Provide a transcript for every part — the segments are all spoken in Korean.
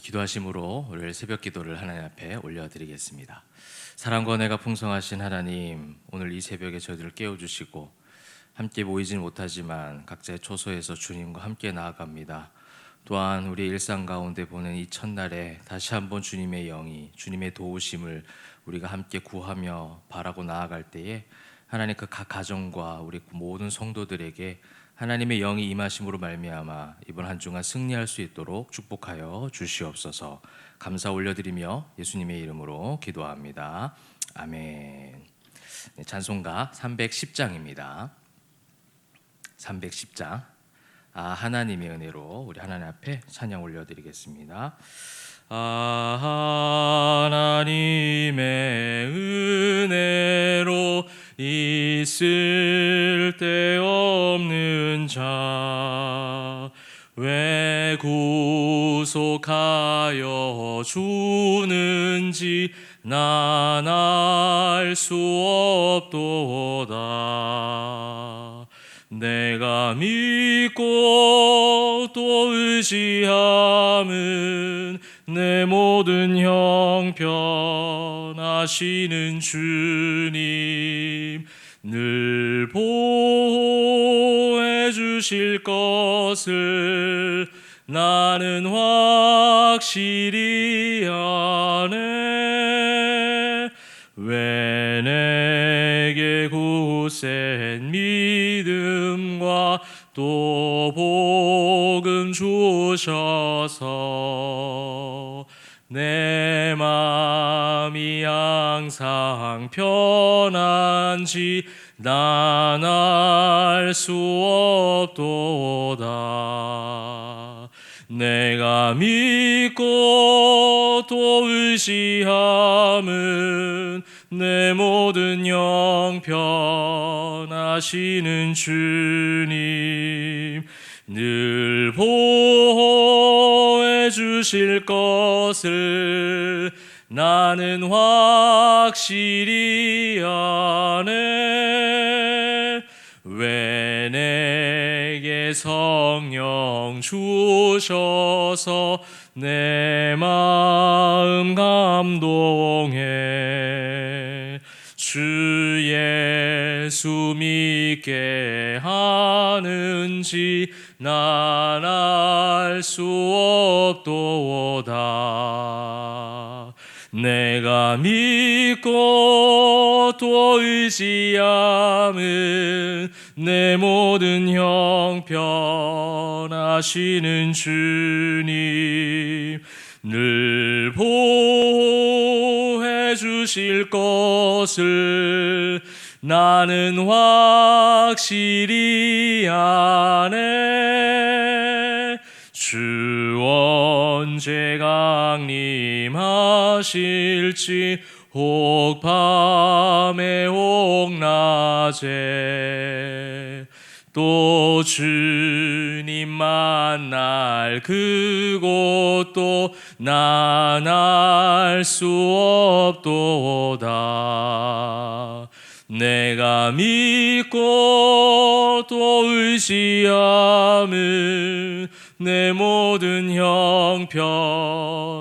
기도하심으로 오늘 새벽 기도를 하나님 앞에 올려드리겠습니다. 사랑과 은혜가 풍성하신 하나님, 오늘 이 새벽에 저희들을 깨워주시고 함께 모이진 못하지만 각자의 초소에서 주님과 함께 나아갑니다. 또한 우리 일상 가운데 보낸 이 첫날에 다시 한번 주님의 영이, 주님의 도우심을 우리가 함께 구하며 바라고 나아갈 때에 하나님 그 각 가정과 우리 모든 성도들에게 하나님의 영이 임하심으로 말미암아 이번 한 주간 승리할 수 있도록 축복하여 주시옵소서. 감사 올려드리며 예수님의 이름으로 기도합니다. 아멘. 네, 찬송가 310장입니다. 310장. 하나님의 은혜로 우리 하나님 앞에 찬양 올려드리겠습니다. 하나님의 은혜로 있을 데 없는 자 왜 구속하여 주는지 난 알 수 없도다. 내가 믿고 또 의지함은 내 모든 형편하시는 주님 늘 보호해 주실 것을 나는 확실히 아네. 왜 내게 굳센 믿음과 또 복음 주셔서 내 마음이 항상 편한지 난 알 수 없도다. 내가 믿고 또 의지함은 내 모든 형편하시는 주님 늘 보호해 주실 것을 나는 확실히 아네. 왜 내게 성령 주셔서 내 마음 감동해 주 예수 믿게 하는지 난 알 수 없도다. 내가 믿고 또 의지함은 내 모든 형편하시는 주님 늘 보호해 주실 것을 나는 확실히 아네. 주 언제 강림하실지 혹 밤에 혹 낮에 또 주님 만날 그곳도 난 알 수 없도다. 내가 믿고 또 의지함은 내 모든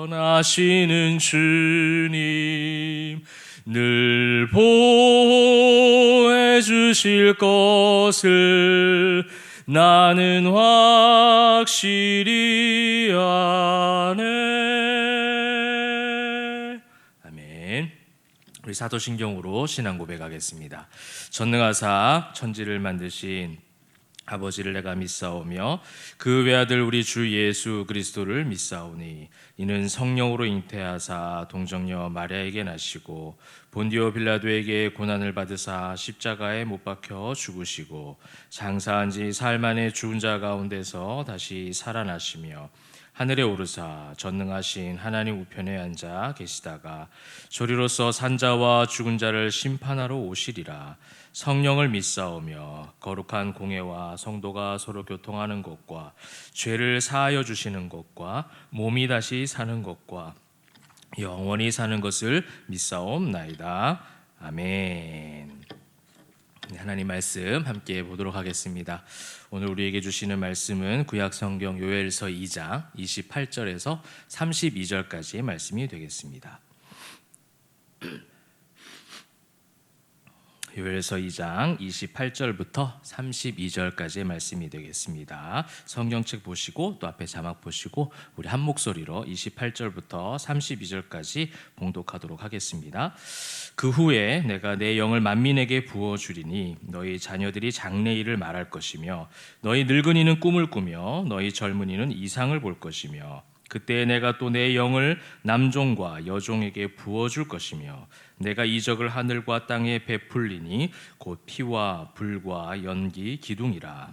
형편하시는 주님 늘 보호해 주실 것을 나는 확실히 아네. 아멘. 우리 사도신경으로 신앙 고백하겠습니다. 전능하사 천지를 만드신 아버지를 내가 믿사오며 그 외아들 우리 주 예수 그리스도를 믿사오니 이는 성령으로 잉태하사 동정녀 마리아에게 나시고 본디오 빌라도에게 고난을 받으사 십자가에 못 박혀 죽으시고 장사한 지 사흘 만에 죽은 자 가운데서 다시 살아나시며 하늘에 오르사 전능하신 하나님 우편에 앉아 계시다가 조리로서 산자와 죽은 자를 심판하러 오시리라. 성령을 믿사오며 거룩한 공회와 성도가 서로 교통하는 것과 죄를 사하여 주시는 것과 몸이 다시 사는 것과 영원히 사는 것을 믿사옵나이다. 아멘. 하나님 말씀 함께 보도록 하겠습니다. 오늘 우리에게 주시는 말씀은 구약 성경 요엘서 2장 28절에서 32절까지의 말씀이 되겠습니다. 요엘서 2장 28절부터 32절까지의 말씀이 되겠습니다. 성경책 보시고 또 앞에 자막 보시고 우리 한 목소리로 28절부터 32절까지 봉독하도록 하겠습니다. 그 후에 내가 내 영을 만민에게 부어주리니 너희 자녀들이 장래일을 말할 것이며 너희 늙은이는 꿈을 꾸며 너희 젊은이는 이상을 볼 것이며 그때 내가 또 내 영을 남종과 여종에게 부어줄 것이며 내가 이적을 하늘과 땅에 베풀리니 곧 피와 불과 연기 기둥이라.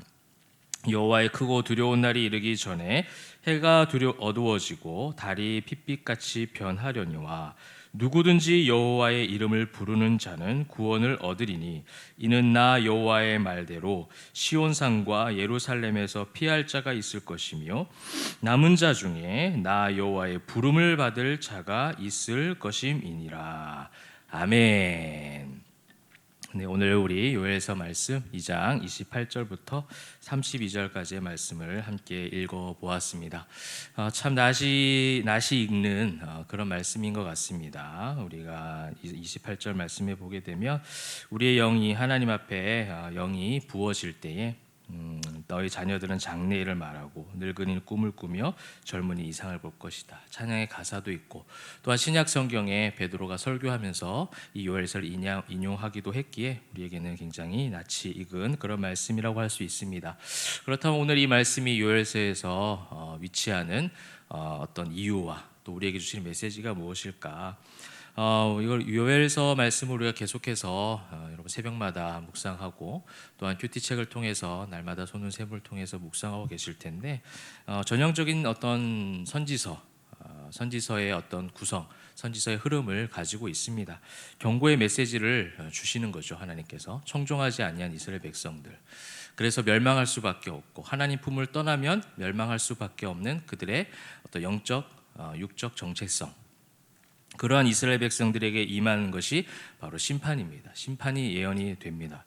여호와의 크고 두려운 날이 이르기 전에 해가 어두워지고 달이 핏빛같이 변하려니와 누구든지 여호와의 이름을 부르는 자는 구원을 얻으리니 이는 나 여호와의 말대로 시온산과 예루살렘에서 피할 자가 있을 것이며 남은 자 중에 나 여호와의 부름을 받을 자가 있을 것임이니라. 아멘. 네, 오늘 우리 요엘서 말씀 2장 28절부터 32절까지의 말씀을 함께 읽어보았습니다. 참 낯이 익는 그런 말씀인 것 같습니다. 우리가 28절 말씀에 보게 되면 우리의 영이 하나님 앞에 영이 부어질 때에 너희 자녀들은 장래일을 말하고 늙은이는 꿈을 꾸며 젊은이 이상을 볼 것이다. 찬양의 가사도 있고 또한 신약 성경에 베드로가 설교하면서 이 요엘서를 인용하기도 했기에 우리에게는 굉장히 낯이 익은 그런 말씀이라고 할 수 있습니다. 그렇다면 오늘 이 말씀이 요엘서에서 위치하는 어떤 이유와 또 우리에게 주시는 메시지가 무엇일까? 이걸 요엘서 말씀을 우리가 계속해서 여러분 새벽마다 묵상하고 또한 큐티책을 통해서 날마다 손은 셈을 통해서 묵상하고 계실 텐데 전형적인 어떤 선지서의 어떤 구성, 선지서의 흐름을 가지고 있습니다. 경고의 메시지를 주시는 거죠. 하나님께서 청종하지 아니한 이스라엘 백성들, 그래서 멸망할 수밖에 없고 하나님 품을 떠나면 멸망할 수밖에 없는 그들의 어떤 영적, 육적 정체성, 그러한 이스라엘 백성들에게 임하는 것이 바로 심판입니다. 심판이 예언이 됩니다.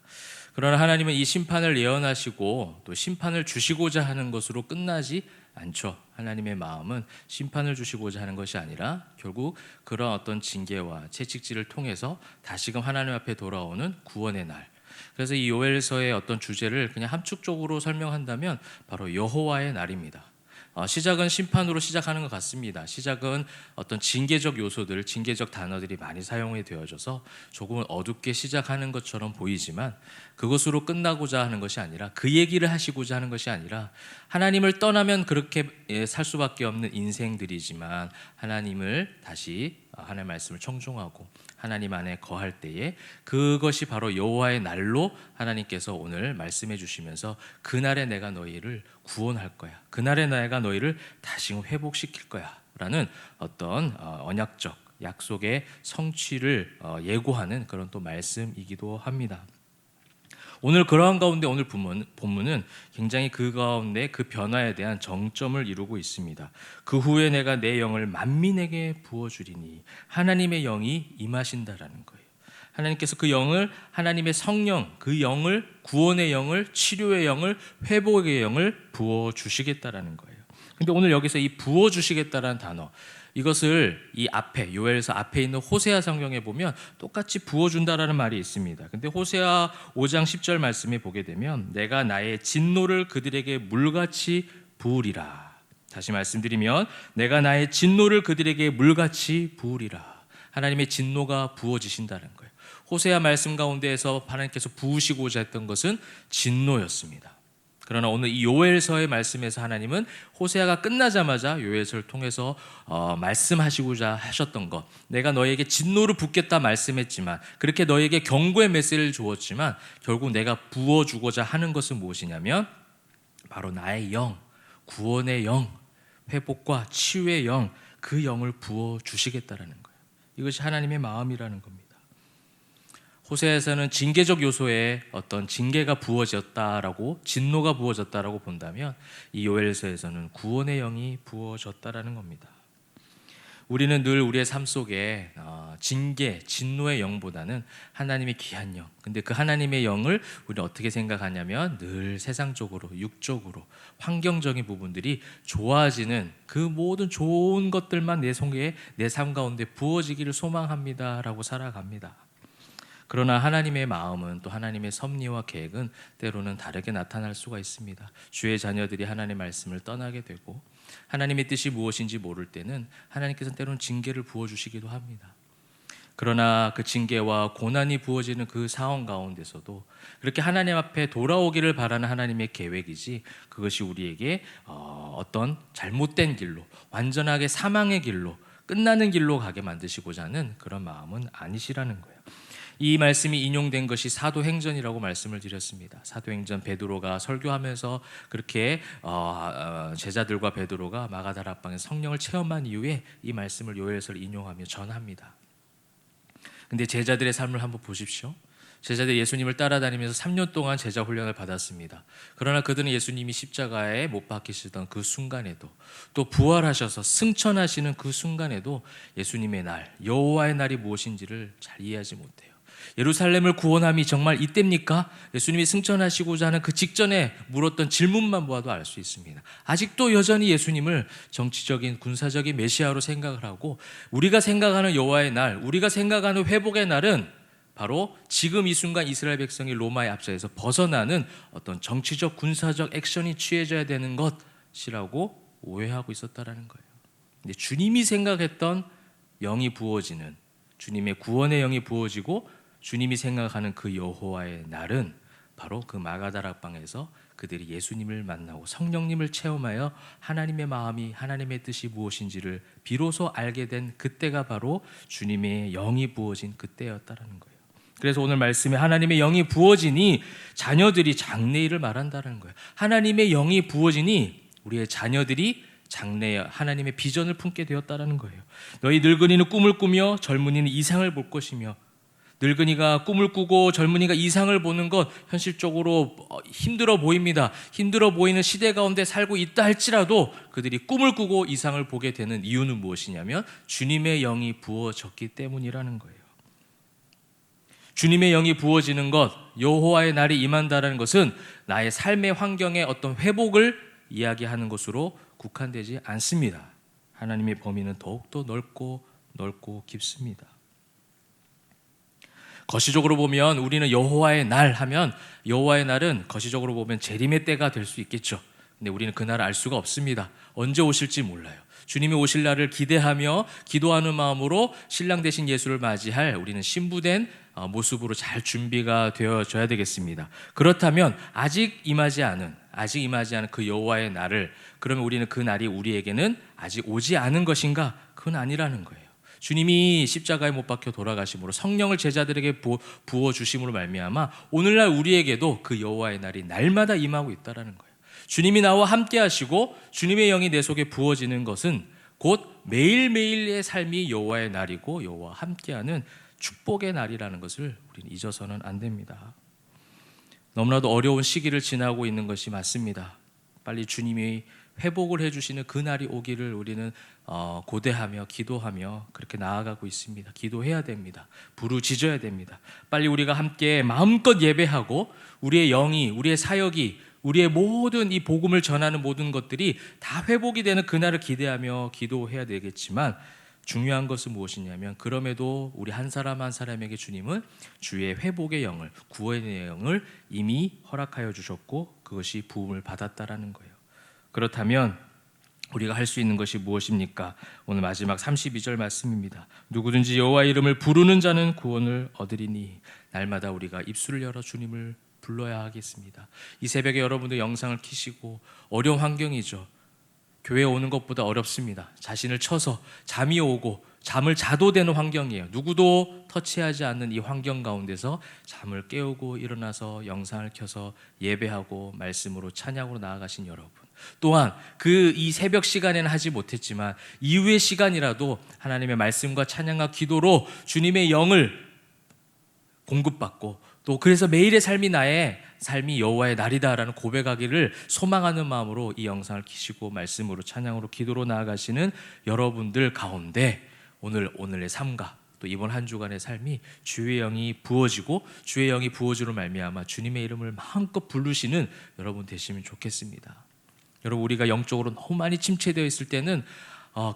그러나 하나님은 이 심판을 예언하시고 또 심판을 주시고자 하는 것으로 끝나지 않죠. 하나님의 마음은 심판을 주시고자 하는 것이 아니라 결국 그런 어떤 징계와 채찍질을 통해서 다시금 하나님 앞에 돌아오는 구원의 날. 그래서 이 요엘서의 어떤 주제를 그냥 함축적으로 설명한다면 바로 여호와의 날입니다. 시작은 심판으로 시작하는 것 같습니다. 시작은 어떤 징계적 요소들, 징계적 단어들이 많이 사용이 되어져서 조금은 어둡게 시작하는 것처럼 보이지만 그것으로 끝나고자 하는 것이 아니라 그 얘기를 하시고자 하는 것이 아니라 하나님을 떠나면 그렇게 살 수밖에 없는 인생들이지만 하나님을 다시 하나님의 말씀을 청종하고 하나님 안에 거할 때에 그것이 바로 여호와의 날로 하나님께서 오늘 말씀해 주시면서 그날에 내가 너희를 구원할 거야, 그날에 내가 너희를 다시 회복시킬 거야 라는 어떤 언약적 약속의 성취를 예고하는 그런 또 말씀이기도 합니다. 오늘 그러한 가운데 오늘 본문은 굉장히 그 가운데 그 변화에 대한 정점을 이루고 있습니다. 그 후에 내가 내 영을 만민에게 부어주리니 하나님의 영이 임하신다라는 거예요. 하나님께서 그 영을, 하나님의 성령, 그 영을, 구원의 영을, 치료의 영을, 회복의 영을 부어주시겠다라는 거예요. 근데 오늘 여기서 이 부어주시겠다라는 단어, 이것을 이 앞에 요엘서 앞에 있는 호세아 성경에 보면 똑같이 부어준다라는 말이 있습니다. 근데 호세아 5장 10절 말씀에 보게 되면 내가 나의 진노를 그들에게 물같이 부으리라. 다시 말씀드리면 내가 나의 진노를 그들에게 물같이 부으리라. 하나님의 진노가 부어지신다는 거예요. 호세아 말씀 가운데에서 하나님께서 부으시고자 했던 것은 진노였습니다. 그러나 오늘 이 요엘서의 말씀에서 하나님은 호세아가 끝나자마자 요엘서를 통해서 말씀하시고자 하셨던 것, 내가 너에게 진노를 붓겠다 말씀했지만, 그렇게 너에게 경고의 메시지를 주었지만 결국 내가 부어주고자 하는 것은 무엇이냐면 바로 나의 영, 구원의 영, 회복과 치유의 영, 그 영을 부어주시겠다라는 거예요. 이것이 하나님의 마음이라는 겁니다. 호세아에서는 징계적 요소에 어떤 징계가 부어졌다라고, 진노가 부어졌다라고 본다면 이 요엘서에서는 구원의 영이 부어졌다라는 겁니다. 우리는 늘 우리의 삶 속에 징계, 진노의 영보다는 하나님의 귀한 영, 근데 그 하나님의 영을 우리는 어떻게 생각하냐면 늘 세상적으로, 육적으로, 환경적인 부분들이 좋아지는 그 모든 좋은 것들만 내 속에, 내 삶 가운데 부어지기를 소망합니다라고 살아갑니다. 그러나 하나님의 마음은, 또 하나님의 섭리와 계획은 때로는 다르게 나타날 수가 있습니다. 주의 자녀들이 하나님의 말씀을 떠나게 되고 하나님의 뜻이 무엇인지 모를 때는 하나님께서는 때로는 징계를 부어주시기도 합니다. 그러나 그 징계와 고난이 부어지는 그 상황 가운데서도 그렇게 하나님 앞에 돌아오기를 바라는 하나님의 계획이지, 그것이 우리에게 어떤 잘못된 길로, 완전하게 사망의 길로, 끝나는 길로 가게 만드시고자 하는 그런 마음은 아니시라는 거예요. 이 말씀이 인용된 것이 사도행전이라고 말씀을 드렸습니다. 사도행전, 베드로가 설교하면서 그렇게 제자들과 베드로가 마가다락방에서 성령을 체험한 이후에 이 말씀을 요엘서를 인용하며 전합니다. 근데 제자들의 삶을 한번 보십시오. 제자들이 예수님을 따라다니면서 3년 동안 제자 훈련을 받았습니다. 그러나 그들은 예수님이 십자가에 못 박히시던 그 순간에도, 또 부활하셔서 승천하시는 그 순간에도 예수님의 날, 여호와의 날이 무엇인지를 잘 이해하지 못해요. 예루살렘을 구원함이 정말 이때입니까? 예수님이 승천하시고자 하는 그 직전에 물었던 질문만 보아도 알 수 있습니다. 아직도 여전히 예수님을 정치적인, 군사적인 메시아로 생각을 하고, 우리가 생각하는 여호와의 날, 우리가 생각하는 회복의 날은 바로 지금 이 순간 이스라엘 백성이 로마의 압제에서 벗어나는 어떤 정치적, 군사적 액션이 취해져야 되는 것이라고 오해하고 있었다라는 거예요. 근데 주님이 생각했던 영이 부어지는, 주님의 구원의 영이 부어지고 주님이 생각하는 그 여호와의 날은 바로 그 마가다락방에서 그들이 예수님을 만나고 성령님을 체험하여 하나님의 마음이, 하나님의 뜻이 무엇인지를 비로소 알게 된 그때가 바로 주님의 영이 부어진 그때였다라는 거예요. 그래서 오늘 말씀에 하나님의 영이 부어지니 자녀들이 장래일을 말한다는 거예요. 하나님의 영이 부어지니 우리의 자녀들이 장래에 하나님의 비전을 품게 되었다는 거예요. 너희 늙은이는 꿈을 꾸며 젊은이는 이상을 볼 것이며, 늙은이가 꿈을 꾸고 젊은이가 이상을 보는 것 현실적으로 힘들어 보입니다. 힘들어 보이는 시대 가운데 살고 있다 할지라도 그들이 꿈을 꾸고 이상을 보게 되는 이유는 무엇이냐면 주님의 영이 부어졌기 때문이라는 거예요. 주님의 영이 부어지는 것, 여호와의 날이 임한다는 것은 나의 삶의 환경의 어떤 회복을 이야기하는 것으로 국한되지 않습니다. 하나님의 범위는 더욱더 넓고 깊습니다. 거시적으로 보면 우리는 여호와의 날 하면, 여호와의 날은 거시적으로 보면 재림의 때가 될 수 있겠죠. 근데 우리는 그 날을 알 수가 없습니다. 언제 오실지 몰라요. 주님이 오실 날을 기대하며 기도하는 마음으로 신랑 되신 예수를 맞이할 우리는 신부된 모습으로 잘 준비가 되어져야 되겠습니다. 그렇다면 아직 임하지 않은 그 여호와의 날을, 그러면 우리는 그 날이 우리에게는 아직 오지 않은 것인가? 그건 아니라는 거예요. 주님이 십자가에 못 박혀 돌아가심으로 성령을 제자들에게 부어주심으로 말미암아 오늘날 우리에게도 그 여호와의 날이 날마다 임하고 있다는 거예요. 주님이 나와 함께 하시고 주님의 영이 내 속에 부어지는 것은 곧 매일매일의 삶이 여호와의 날이고 여호와와 함께하는 축복의 날이라는 것을 우리는 잊어서는 안 됩니다. 너무나도 어려운 시기를 지나고 있는 것이 맞습니다. 빨리 주님이 회복을 해주시는 그 날이 오기를 우리는 고대하며 기도하며 그렇게 나아가고 있습니다. 기도해야 됩니다. 부르짖어야 됩니다. 빨리 우리가 함께 마음껏 예배하고 우리의 영이, 우리의 사역이, 우리의 모든 이 복음을 전하는 모든 것들이 다 회복이 되는 그날을 기대하며 기도해야 되겠지만, 중요한 것은 무엇이냐면 그럼에도 우리 한 사람 한 사람에게 주님은 주의 회복의 영을, 구원의 영을 이미 허락하여 주셨고 그것이 부음을 받았다라는 거예요. 그렇다면 우리가 할 수 있는 것이 무엇입니까? 오늘 마지막 32절 말씀입니다. 누구든지 여호와 이름을 부르는 자는 구원을 얻으리니. 날마다 우리가 입술을 열어 주님을 불러야 하겠습니다. 이 새벽에 여러분들 영상을 켜시고, 어려운 환경이죠. 교회에 오는 것보다 어렵습니다. 자신을 쳐서 잠이 오고 잠을 자도 되는 환경이에요. 누구도 터치하지 않는 이 환경 가운데서 잠을 깨우고 일어나서 영상을 켜서 예배하고 말씀으로 찬양으로 나아가신 여러분, 또한 이 새벽 시간에는 하지 못했지만 이후의 시간이라도 하나님의 말씀과 찬양과 기도로 주님의 영을 공급받고 또 그래서 매일의 삶이 나의 삶이 여호와의 날이다라는 고백하기를 소망하는 마음으로 이 영상을 키시고 말씀으로 찬양으로 기도로 나아가시는 여러분들 가운데 오늘의 삶과 또 이번 한 주간의 삶이 주의 영이 부어지고 주의 영이 부어지로 말미암아 주님의 이름을 마음껏 부르시는 여러분 되시면 좋겠습니다. 여러분, 우리가 영적으로 너무 많이 침체되어 있을 때는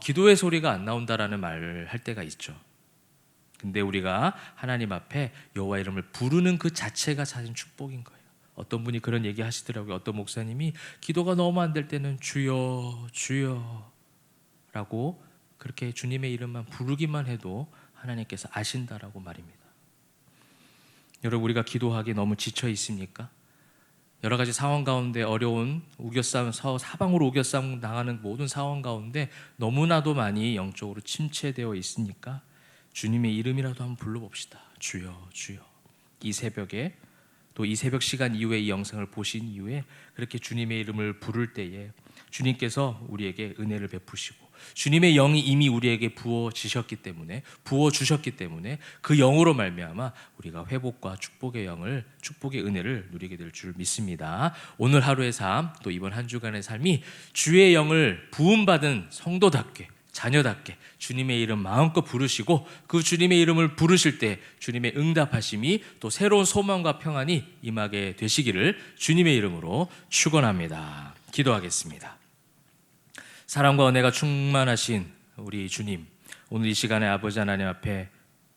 기도의 소리가 안 나온다라는 말을 할 때가 있죠. 근데 우리가 하나님 앞에 여호와 이름을 부르는 그 자체가 사실 축복인 거예요. 어떤 분이 그런 얘기 하시더라고요. 어떤 목사님이 기도가 너무 안 될 때는 주여 주여 라고 그렇게 주님의 이름만 부르기만 해도 하나님께서 아신다라고 말입니다. 여러분, 우리가 기도하기 너무 지쳐 있습니까? 여러 가지 상황 가운데 어려운 우겨싸움, 사방으로 우겨싸움 당하는 모든 상황 가운데 너무나도 많이 영적으로 침체되어 있으니까 주님의 이름이라도 한번 불러봅시다. 주여 주여. 이 새벽에 또 이 새벽 시간 이후에 이 영상을 보신 이후에 그렇게 주님의 이름을 부를 때에 주님께서 우리에게 은혜를 베푸시고 주님의 영이 이미 우리에게 부어주셨기 때문에 그 영으로 말미암아 우리가 회복과 축복의 은혜를 누리게 될 줄 믿습니다. 오늘 하루의 삶, 또 이번 한 주간의 삶이 주의 영을 부음받은 성도답게, 자녀답게 주님의 이름 마음껏 부르시고 그 주님의 이름을 부르실 때 주님의 응답하심이 또 새로운 소망과 평안이 임하게 되시기를 주님의 이름으로 축원합니다. 기도하겠습니다. 사랑과 은혜가 충만하신 우리 주님, 오늘 이 시간에 아버지 하나님 앞에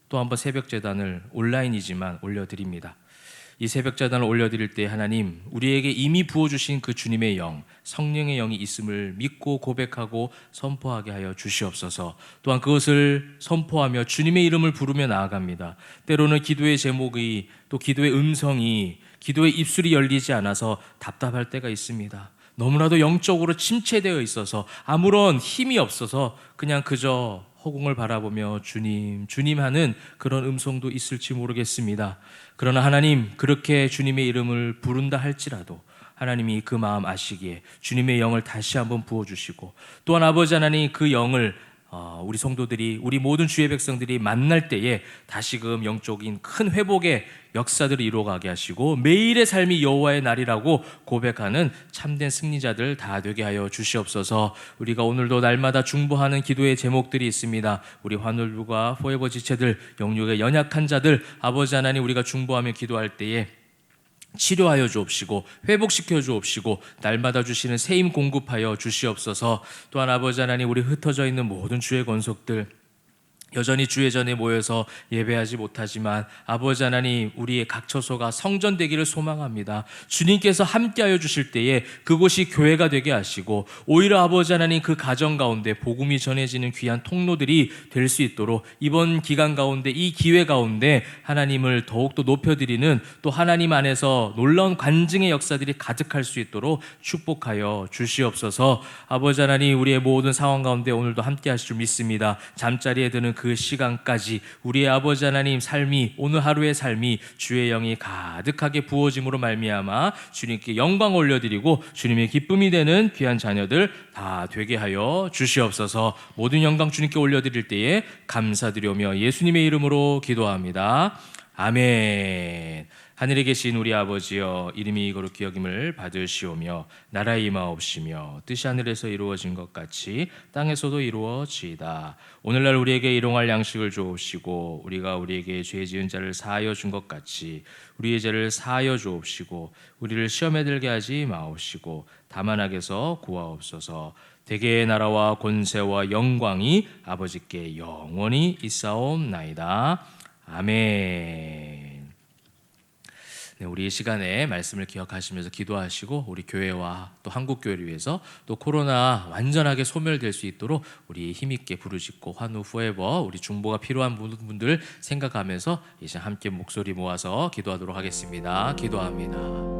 또 한번 새벽 제단을 온라인이지만 올려드립니다. 이 새벽 제단을 올려드릴 때 하나님, 우리에게 이미 부어주신 그 주님의 영, 성령의 영이 있음을 믿고 고백하고 선포하게 하여 주시옵소서. 또한 그것을 선포하며 주님의 이름을 부르며 나아갑니다. 때로는 기도의 제목이, 또 기도의 음성이, 기도의 입술이 열리지 않아서 답답할 때가 있습니다. 너무나도 영적으로 침체되어 있어서 아무런 힘이 없어서 그냥 그저 허공을 바라보며 주님, 주님 하는 그런 음성도 있을지 모르겠습니다. 그러나 하나님, 그렇게 주님의 이름을 부른다 할지라도 하나님이 그 마음 아시기에 주님의 영을 다시 한번 부어주시고, 또한 아버지 하나님 그 영을 우리 성도들이, 우리 모든 주의 백성들이 만날 때에 다시금 영적인 큰 회복의 역사들을 이루어가게 하시고 매일의 삶이 여호와의 날이라고 고백하는 참된 승리자들 다 되게 하여 주시옵소서. 우리가 오늘도 날마다 중보하는 기도의 제목들이 있습니다. 우리 환울부가 포에버 지체들, 영육의 연약한 자들, 아버지 하나님 우리가 중보하며 기도할 때에 치료하여 주옵시고 회복시켜 주옵시고 날마다 주시는 새 힘 공급하여 주시옵소서. 또한 아버지 하나님, 우리 흩어져 있는 모든 주의 권속들 여전히 주의 전에 모여서 예배하지 못하지만 아버지 하나님, 우리의 각 처소가 성전 되기를 소망합니다. 주님께서 함께하여 주실 때에 그곳이 교회가 되게 하시고 오히려 아버지 하나님 그 가정 가운데 복음이 전해지는 귀한 통로들이 될 수 있도록 이번 기간 가운데, 이 기회 가운데 하나님을 더욱더 높여드리는, 또 하나님 안에서 놀라운 간증의 역사들이 가득할 수 있도록 축복하여 주시옵소서. 아버지 하나님, 우리의 모든 상황 가운데 오늘도 함께 하실 줄 믿습니다. 잠자리에 드는 그 시간까지 우리의 아버지 하나님 삶이, 오늘 하루의 삶이 주의 영이 가득하게 부어짐으로 말미암아 주님께 영광 올려드리고 주님의 기쁨이 되는 귀한 자녀들 다 되게 하여 주시옵소서. 모든 영광 주님께 올려드릴 때에 감사드리며 예수님의 이름으로 기도합니다. 아멘. 하늘에 계신 우리 아버지여, 이름이 거룩히 여김을 받으시오며 나라의 임하옵시며 뜻이 하늘에서 이루어진 것 같이 땅에서도 이루어지이다. 오늘날 우리에게 일용할 양식을 주옵시고 우리가 우리에게 죄 지은 자를 사하여 준 것 같이 우리의 죄를 사하여 주옵시고 우리를 시험에 들게 하지 마옵시고 다만 악에서 구하옵소서. 대개의 나라와 권세와 영광이 아버지께 영원히 있사옵나이다. 아멘. 네, 우리 이 시간에 말씀을 기억하시면서 기도하시고 우리 교회와 또 한국 교회를 위해서 또 코로나 완전하게 소멸될 수 있도록 우리 힘있게 부르짖고 환우 포에버 우리 중보가 필요한 모든 분들 생각하면서 이제 함께 목소리 모아서 기도하도록 하겠습니다. 기도합니다.